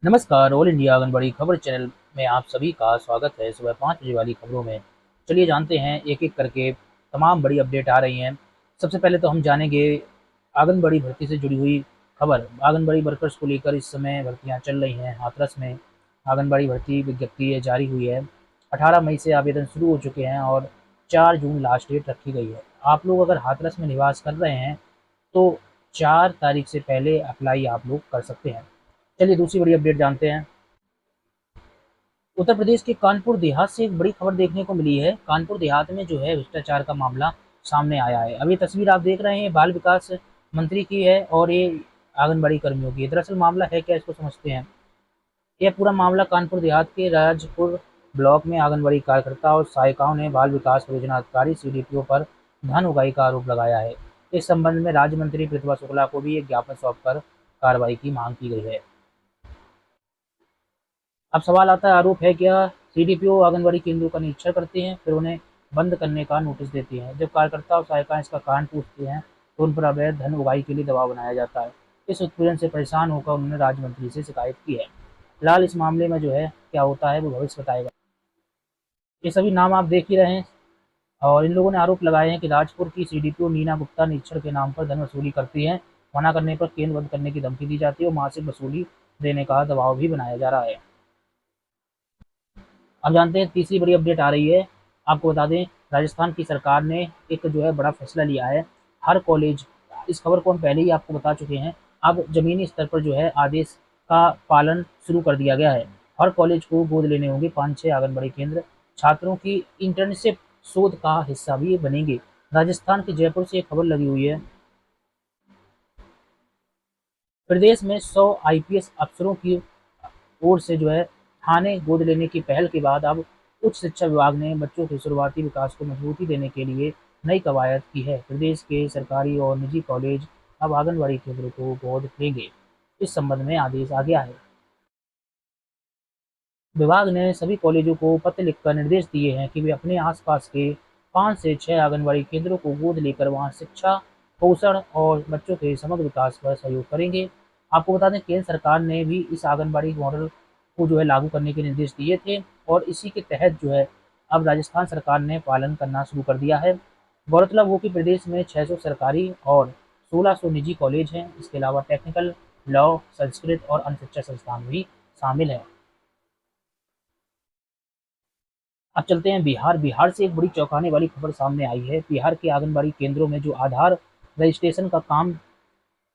नमस्कार। All India anganwadi खबर channel में आप सभी का स्वागत है। सुबह 5 बजे वाली खबरों में चलिए जानते हैं एक एक करके तमाम बड़ी अपडेट आ रही हैं। सबसे पहले तो हम जानेंगे आंगनबाड़ी भर्ती से जुड़ी हुई खबर। आंगनबाड़ी वर्कर्स को लेकर इस समय भर्तियां चल रही हैं। हाथरस में आंगनबाड़ी भर्ती विज्ञप्ति जारी हुई है। 18 मई से आवेदन शुरू हो चुके हैं और 4 जून लास्ट डेट रखी गई है। आप लोग अगर हाथरस में निवास कर रहे हैं तो 4 तारीख से पहले अप्लाई आप लोग कर सकते हैं। चलिए दूसरी बड़ी अपडेट जानते हैं। उत्तर प्रदेश के कानपुर देहात से एक बड़ी खबर देखने को मिली है। कानपुर देहात में जो है भ्रष्टाचार का मामला सामने आया है। अब ये तस्वीर आप देख रहे हैं बाल विकास मंत्री की है और ये आंगनबाड़ी कर्मियों की है। दरअसल मामला है क्या, इसको समझते हैं। यह पूरा मामला कानपुर देहात के राजपुर ब्लॉक में आंगनबाड़ी कार्यकर्ता और सहायिकाओं ने बाल विकास परियोजना अधिकारी सीडीपीओ पर धन उगाही का आरोप लगाया है। इस संबंध में राज्य मंत्री प्रतिभा शुक्ला को भी एक ज्ञापन सौंपकर कार्रवाई की मांग की गई है। अब सवाल आता है, आरोप है क्या? सीडीपीओ आंगनबाड़ी केंद्रों का निरीक्षण करते हैं, फिर उन्हें बंद करने का नोटिस देते हैं। जब कार्यकर्ता और सहायिकाएं इसका कारण पूछते हैं तो उन पर अवैध धन उगाही के लिए दबाव बनाया जाता है। इस उत्पीड़न से परेशान होकर उन्होंने राज्य मंत्री से शिकायत की है। फिलहाल इस मामले में जो है क्या होता है वो भविष्य बताएगा। ये सभी नाम आप देख ही रहे हैं और इन लोगों ने आरोप लगाए हैं कि राजपुर की सीडीपीओ नीना गुप्ता निरीक्षण के नाम पर धन वसूली करती है। मना करने पर केंद्र बंद करने की धमकी दी जाती है और मासिक वसूली देने का दबाव भी बनाया जा रहा है। अब जानते हैं तीसरी बड़ी अपडेट आ रही है। आपको बता दें, राजस्थान की सरकार ने एक जो है बड़ा फैसला लिया है। हर कॉलेज, इस खबर को हम पहले ही आपको बता चुके हैं, अब जमीनी स्तर पर जो है आदेश का पालन शुरू कर दिया गया है। हर कॉलेज को गोद लेने होंगे 5-6 आंगनबाड़ी केंद्र। छात्रों की इंटर्नशिप शोध का हिस्सा भी बनेंगे। राजस्थान के जयपुर से एक खबर लगी हुई है। प्रदेश में 100 आईपीएस अफसरों की ओर से जो है थाने गोद लेने की पहल के बाद अब उच्च शिक्षा विभाग ने बच्चों के शुरुआती विकास को मजबूती देने के लिए नई कवायद की है। प्रदेश के सरकारी और निजी कॉलेज अब आंगनबाड़ी केंद्रों को गोद लेंगे। इस संबंध में आदेश आ गया है। विभाग ने सभी कॉलेजों को पत्र लिखकर निर्देश दिए हैं कि वे अपने आसपास के 5 से 6 आंगनबाड़ी केंद्रों को गोद लेकर वहां शिक्षा, पोषण और बच्चों के समग्र विकास पर सहयोग करेंगे। आपको बता दें, केंद्र सरकार ने भी इस आंगनबाड़ी मॉडल को जो है लागू करने के निर्देश दिए थे और इसी के तहत जो है अब राजस्थान सरकार ने पालन करना शुरू कर दिया है। गौरतलब हो कि प्रदेश में 600 सरकारी और 1600 निजी कॉलेज हैं। इसके अलावा टेक्निकल, लॉ, संस्कृत और अन्य शिक्षा संस्थान भी शामिल हैं। अब चलते हैं बिहार। बिहार से एक बड़ी चौंकाने वाली खबर सामने आई है। बिहार के आंगनबाड़ी केंद्रों में जो आधार रजिस्ट्रेशन का काम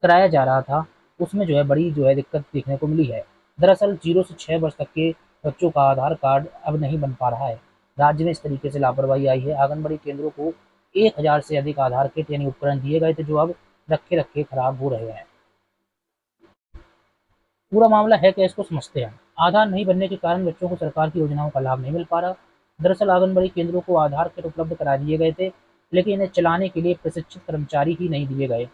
कराया जा रहा था, उसमें जो है बड़ी जो है दिक्कत देखने को मिली है। दरअसल 0 से 6 वर्ष तक के बच्चों का आधार कार्ड अब नहीं बन पा रहा है। राज्य में इस तरीके से लापरवाही आई है। आंगनबाड़ी केंद्रों को 1000 से अधिक आधार किट यानी उपकरण दिए गए थे जो अब रखे रखे खराब हो रहे हैं। पूरा मामला है क्या, इसको समझते हैं। आधार नहीं बनने के कारण बच्चों को सरकार की योजनाओं का लाभ नहीं मिल पा रहा। दरअसल आंगनबाड़ी केंद्रों को आधार किट उपलब्ध करा दिए गए थे, लेकिन इन्हें चलाने के लिए प्रशिक्षित कर्मचारी ही नहीं दिए गए।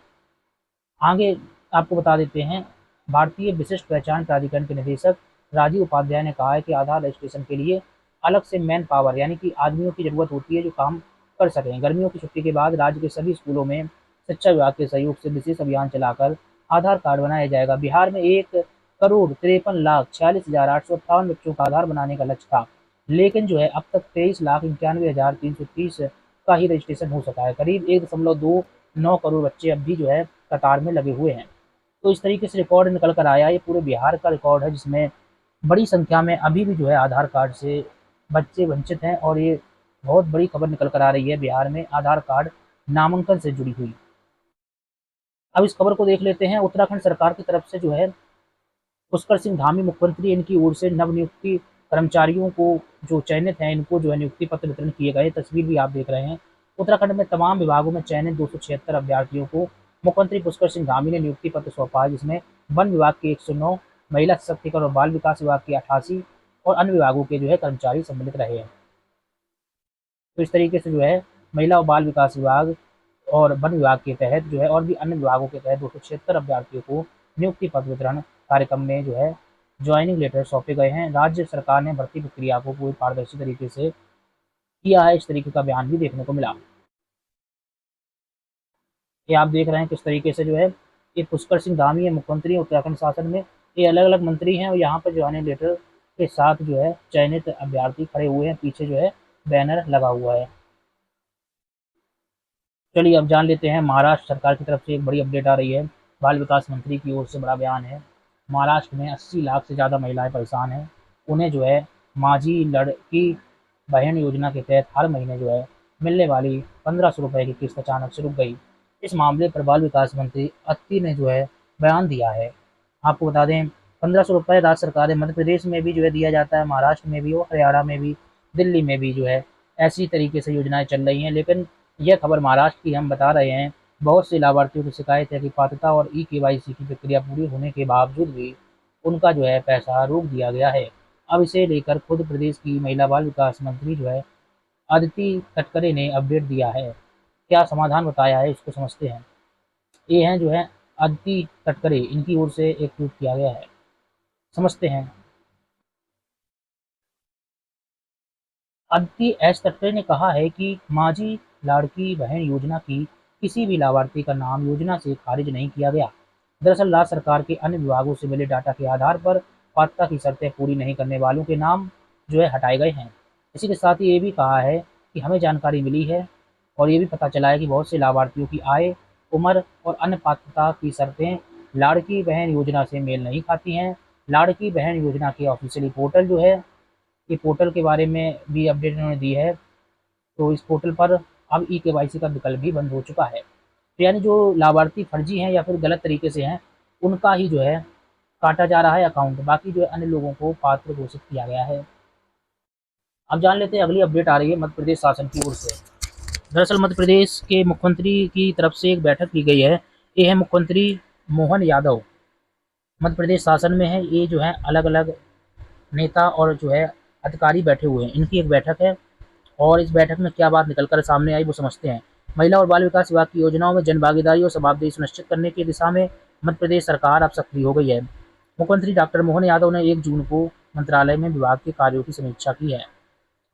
आगे आपको बता देते हैं, भारतीय विशिष्ट पहचान प्राधिकरण के निदेशक राजीव उपाध्याय ने कहा है कि आधार रजिस्ट्रेशन के लिए अलग से मैन पावर यानी कि आदमियों की जरूरत होती है जो काम कर सकें। गर्मियों की छुट्टी के बाद राज्य के सभी स्कूलों में शिक्षा विभाग के सहयोग से विशेष अभियान चलाकर आधार कार्ड बनाया जाएगा। बिहार में 1,53,46,858 बच्चों का आधार बनाने का लक्ष्य था, लेकिन जो है अब तक 23,91,330 का ही रजिस्ट्रेशन हो सका है। करीब 1,29 करोड़ बच्चे अब भी जो है कतार में लगे हुए हैं। तो इस तरीके से रिकॉर्ड निकल कर आया। ये पूरे बिहार का रिकॉर्ड है जिसमें बड़ी संख्या में अभी भी जो है आधार कार्ड से बच्चे वंचित हैं और ये बहुत बड़ी खबर निकल कर आ रही है बिहार में आधार कार्ड नामांकन से जुड़ी हुई। अब इस खबर को देख लेते हैं। उत्तराखंड सरकार की तरफ से जो है पुष्कर सिंह धामी मुख्यमंत्री, इनकी ओर से नवनियुक्ति कर्मचारियों को जो चयनित हैं इनको जो है नियुक्ति पत्र वितरण किए गए। तस्वीर भी आप देख रहे हैं। उत्तराखंड में तमाम विभागों में चयनित 276 अभ्यर्थियों को मुख्यमंत्री पुष्कर सिंह धामी ने नियुक्ति पत्र सौंपा है, जिसमें वन विभाग के 109, महिला सशक्तिकरण और बाल विकास विभाग के 88 और अन्य विभागों के जो है कर्मचारी सम्मिलित रहे हैं। तो इस तरीके से जो है महिला और बाल विकास विभाग और वन विभाग के तहत जो है और भी अन्य विभागों के तहत 276 अभ्यर्थियों को नियुक्ति पत्र वितरण कार्यक्रम में जो है ज्वाइनिंग लेटर सौंपे गए हैं। राज्य सरकार ने भर्ती प्रक्रिया को पूरी पारदर्शी तरीके से किया है, इस तरीके का बयान भी देखने को मिला। ये आप देख रहे हैं किस तरीके से जो है ये पुष्कर सिंह धामी है, मुख्यमंत्री उत्तराखंड शासन में। ये अलग अलग मंत्री हैं और यहाँ पर ज्वाइनिंग लेटर के साथ जो है चयनित अभ्यर्थी खड़े हुए हैं, पीछे जो है बैनर लगा हुआ है। चलिए अब जान लेते हैं महाराष्ट्र सरकार की तरफ से एक बड़ी अपडेट आ रही है। बाल विकास मंत्री की ओर से बड़ा बयान है। महाराष्ट्र में 80 लाख से ज़्यादा महिलाएं परेशान हैं। उन्हें जो है माझी लड़की बहन योजना के तहत हर महीने जो है मिलने वाली 1500 रुपये की किस्त अचानक से रुक गई। इस मामले पर बाल विकास मंत्री अत्ती ने जो है बयान दिया है। आपको बता दें 1500 रुपये राज्य सरकार मध्य प्रदेश में भी जो है दिया जाता है, महाराष्ट्र में भी और हरियाणा में भी, दिल्ली में भी जो है ऐसी तरीके से योजनाएं चल रही हैं। लेकिन यह खबर महाराष्ट्र की हम बता रहे हैं। बहुत से लाभार्थियों की शिकायत है कि पात्रता और ई-केवाईसी की प्रक्रिया पूरी होने के बावजूद भी उनका जो है पैसा रोक दिया गया है। अब इसे लेकर खुद प्रदेश की महिला बाल विकास मंत्री जो है अदिति तटकरे ने अपडेट दिया है। क्या समाधान बताया है इसको समझते हैं। ये हैं जो है अदिति तटकरे, इनकी ओर से एक ट्वीट किया गया है, समझते हैं। अदिति एस तटकरे ने कहा है कि माझी लाड़की बहन योजना की किसी भी लाभार्थी का नाम योजना से खारिज नहीं किया गया। दरअसल राज्य सरकार के अन्य विभागों से मिले डाटा के आधार पर पात्रता की शर्तें पूरी नहीं करने वालों के नाम जो है हटाए गए हैं। इसी के साथ ही ये भी कहा है कि हमें जानकारी मिली है और ये भी पता चला है कि बहुत से लाभार्थियों की आय, उम्र और अन्य पात्रता की शर्तें लाड़की बहन योजना से मेल नहीं खाती हैं। लाड़की बहन योजना के ऑफिशियली पोर्टल जो है, ये पोर्टल के बारे में भी अपडेट इन्होंने दी है। तो इस पोर्टल पर अब ई-केवाईसी का विकल्प भी बंद हो चुका है। तो यानी जो लाभार्थी फर्जी हैं या फिर गलत तरीके से हैं, उनका ही जो है काटा जा रहा है अकाउंट, बाकी जो है अन्य लोगों को पात्र घोषित किया गया है। अब जान लेते हैं अगली अपडेट आ रही है मध्य प्रदेश शासन की ओर से। दरअसल मध्य प्रदेश के मुख्यमंत्री की तरफ से एक बैठक की गई है। ये है मुख्यमंत्री मोहन यादव, मध्य प्रदेश शासन में है। ये जो है अलग अलग नेता और जो है अधिकारी बैठे हुए हैं, इनकी एक बैठक है। और इस बैठक में क्या बात निकलकर सामने आई वो समझते हैं। महिला और बाल विकास विभाग की योजनाओं में जनभागीदारी और जवाबदेही सुनिश्चित करने की दिशा में मध्य प्रदेश सरकार अब सक्रिय हो गई है। मुख्यमंत्री डॉक्टर मोहन यादव ने 1 जून को मंत्रालय में विभाग के कार्यों की समीक्षा की है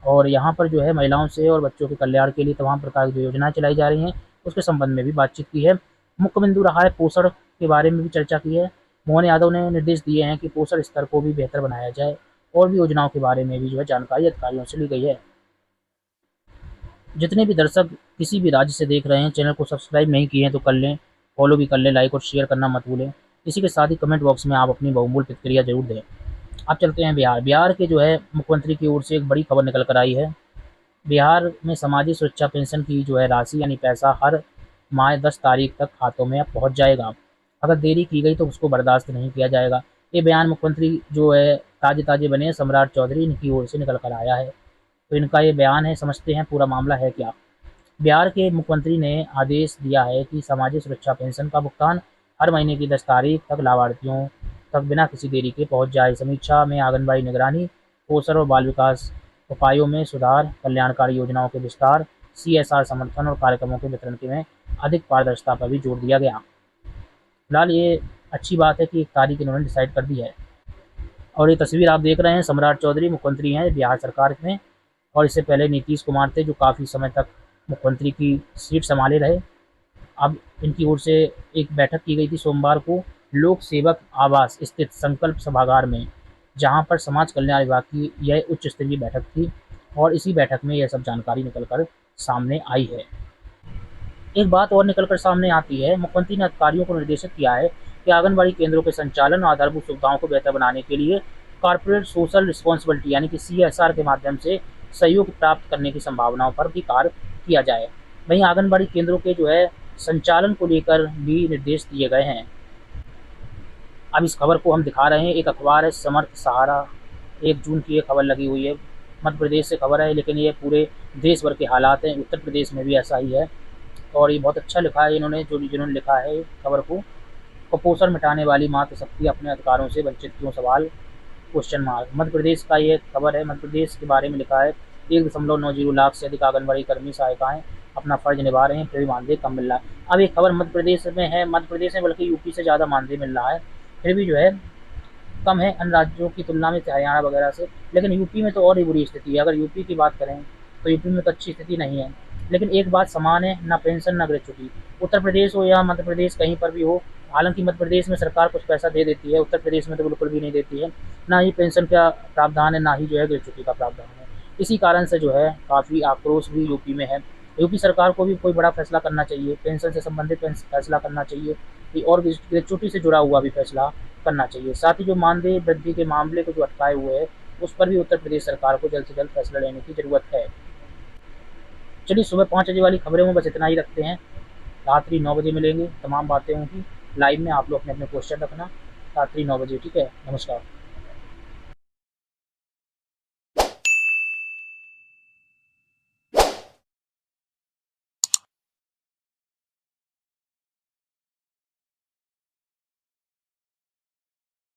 और यहाँ पर जो है महिलाओं से और बच्चों के कल्याण के लिए तमाम प्रकार की जो योजनाएं चलाई जा रही हैं उसके संबंध में भी बातचीत की है। मुख्य बिंदु रहा है पोषण के बारे में भी चर्चा की है। मोहन यादव ने निर्देश दिए हैं कि पोषण स्तर को भी बेहतर बनाया जाए और भी योजनाओं के बारे में भी जो है जानकारी अधिकारियों से ली गई है। जितने भी दर्शक किसी भी राज्य से देख रहे हैं, चैनल को सब्सक्राइब नहीं किए हैं तो कर लें, फॉलो भी कर लें, लाइक और शेयर करना मत भूलें। इसी के साथ ही कमेंट बॉक्स में आप अपनी बहुमूल्य प्रतिक्रिया जरूर दें। अब चलते हैं बिहार। बिहार के जो है मुख्यमंत्री की ओर से एक बड़ी खबर निकल कर आई है। बिहार में सामाजिक सुरक्षा पेंशन की जो है राशि यानी पैसा हर माह 10 तारीख तक खातों में अब पहुँच जाएगा। अगर देरी की गई तो उसको बर्दाश्त नहीं किया जाएगा। ये बयान मुख्यमंत्री जो है ताजे बने सम्राट चौधरी, इनकी ओर से निकल कर आया है। तो इनका ये बयान है, समझते हैं पूरा मामला है क्या। बिहार के मुख्यमंत्री ने आदेश दिया है कि सामाजिक सुरक्षा पेंशन का भुगतान हर महीने की 10 तारीख तक लाभार्थियों तक बिना किसी देरी के पहुंच जाए। समीक्षा में आंगनबाड़ी निगरानी, पोषण और बाल विकास उपायों में सुधार, कल्याणकारी योजनाओं के विस्तार, CSR समर्थन और कार्यक्रमों के वितरण के में अधिक पारदर्शिता पर भी जोर दिया गया। फिलहाल ये अच्छी बात है कि एक तारीख इन्होंने डिसाइड कर दी है। और ये तस्वीर आप देख रहे हैं, सम्राट चौधरी मुख्यमंत्री हैं बिहार सरकार में और इससे पहले नीतीश कुमार थे जो काफ़ी समय तक मुख्यमंत्री की सीट संभाले रहे। अब इनकी ओर से एक बैठक की गई थी सोमवार को लोक सेवक आवास स्थित संकल्प सभागार में, जहां पर समाज कल्याण विभाग की यह उच्च स्तरीय बैठक थी और इसी बैठक में यह सब जानकारी निकलकर सामने आई है। एक बात और निकलकर सामने आती है, मुख्यमंत्री ने अधिकारियों को निर्देशित किया है कि आंगनबाड़ी केंद्रों के संचालन और आधारभूत सुविधाओं को बेहतर बनाने के लिए कॉर्पोरेट सोशल रिस्पॉन्सिबिलिटी यानी कि CSR के माध्यम से सहयोग प्राप्त करने की संभावनाओं पर भी कार्य किया जाए। वहीं आंगनबाड़ी केंद्रों के जो है संचालन को लेकर भी निर्देश दिए गए हैं। अब इस खबर को हम दिखा रहे हैं, एक अखबार है समर्थ सहारा, 1 जून की ये खबर लगी हुई है। मध्य प्रदेश से खबर है लेकिन ये पूरे देश भर के हालात हैं, उत्तर प्रदेश में भी ऐसा ही है और ये बहुत अच्छा लिखा है इन्होंने, जिन्होंने लिखा है खबर को। कुपोषण मिटाने वाली मातृशक्ति अपने अधिकारों से वंचित क्यों सवाल क्वेश्चन मार्क। मध्य प्रदेश का ये खबर है, मध्य प्रदेश के बारे में लिखा है। 1.90 लाख से अधिक आंगनबाड़ी कर्मी सहायिकाएं अपना फर्ज निभा रहे हैं, फिर भी मानदेय कम मिल रहा है। अब एक खबर मध्य प्रदेश में है, मध्य प्रदेश में बल्कि यूपी से ज़्यादा मानदेय मिल रहा है, फिर भी जो है कम है अन्य राज्यों की तुलना में, हरियाणा वगैरह से। लेकिन यूपी में तो और ही बुरी स्थिति है। अगर यूपी की बात करें तो यूपी में तो अच्छी स्थिति नहीं है। लेकिन एक बात समान है, ना पेंशन ना ग्रेच्युटी। उत्तर प्रदेश हो या मध्य प्रदेश, कहीं पर भी हो, हालांकि मध्य प्रदेश में सरकार कुछ पैसा दे देती है, उत्तर प्रदेश में तो बिल्कुल भी नहीं देती है। ना ही पेंशन का प्रावधान है, ना ही जो है ग्रेच्युटी का प्रावधान है। इसी कारण से जो है काफ़ी आक्रोश भी यूपी में है। यूपी सरकार को भी कोई बड़ा फैसला करना चाहिए, पेंशन से संबंधित फैसला करना चाहिए और ग्रेच्युटी से जुड़ा हुआ भी फैसला करना चाहिए। साथ ही जो मानदेय वृद्धि के मामले को जो अटकाए हुए है, उस पर भी उत्तर प्रदेश सरकार को जल्द से जल्द फैसला लेने की ज़रूरत है। चलिए, सुबह 5 बजे वाली खबरों में बस इतना ही रखते हैं। रात्रि 9 बजे मिलेंगे, तमाम बातें होंगी लाइव में। आप लोग अपने अपने क्वेश्चन रखना रात्रि 9 बजे, ठीक है? नमस्कार।